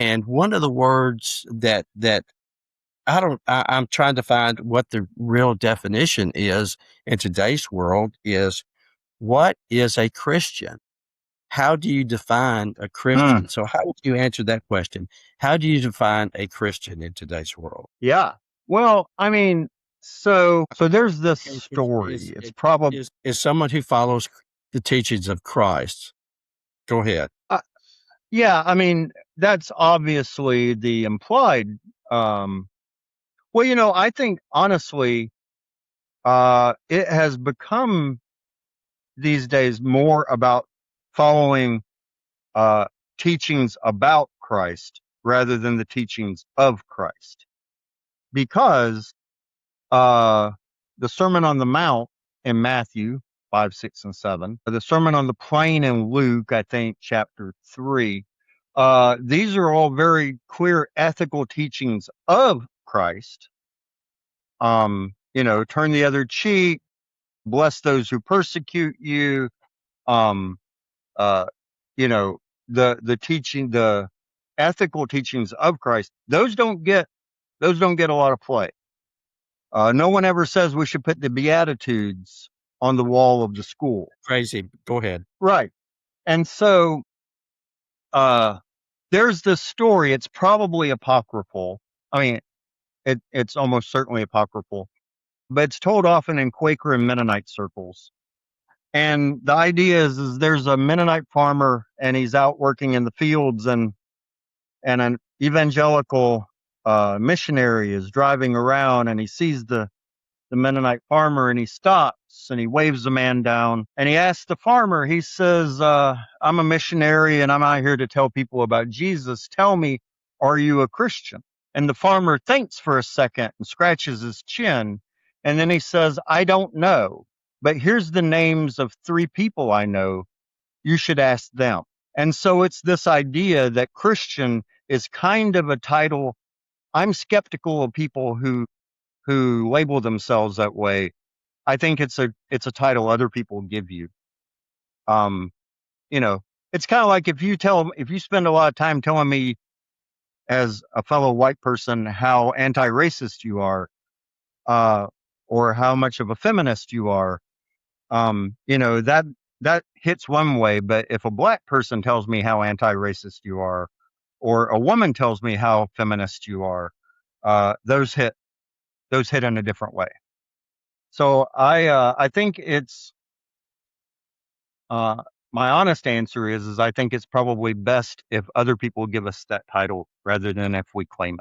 And one of the words that I'm trying to find what the real definition is in today's world is, what is a Christian? How do you define a Mm, Christian? So how would you answer that question? How do you define a Christian in today's world? yeah. Well, I mean, so there's this story. Is It's probably is someone who follows the teachings of Christ. Go ahead. yeah. I mean, that's obviously the implied. Um, well, I think honestly, it has become these days more about following uh, teachings about Christ rather than the teachings of Christ, because uh, the Sermon on the Mount in Matthew 5, 6, and 7, the Sermon on the Plain in Luke, I think, chapter 3, these are all very clear ethical teachings of Christ. Turn the other cheek, bless those who persecute you. Um, uh, you know, the ethical teachings of Christ, those don't get a lot of play. No one ever says we should put the Beatitudes on the wall of the school. Crazy. Go ahead. Right. And so uh, there's this story. It's probably apocryphal. I mean, it's almost certainly apocryphal, but it's told often in Quaker and Mennonite circles. And the idea is there's a Mennonite farmer and he's out working in the fields, and an evangelical missionary is driving around and he sees the Mennonite farmer and he stops and he waves the man down and he asks the farmer, he says, I'm a missionary and I'm out here to tell people about Jesus. Tell me, are you a Christian? And the farmer thinks for a second and scratches his chin. And then he says, I don't know, but here's the names of 3 people I know. You should ask them. And so it's this idea that Christian is kind of a title. I'm skeptical of people who label themselves that way. I think it's a title other people give you. Um, you know, it's kind of like if you spend a lot of time telling me as a fellow white person how anti-racist you are, uh, or how much of a feminist you are, that hits one way. But if a black person tells me how anti-racist you are, or a woman tells me how feminist you are, those hit in a different way. So I think it's uh, my honest answer is I think it's probably best if other people give us that title rather than if we claim it.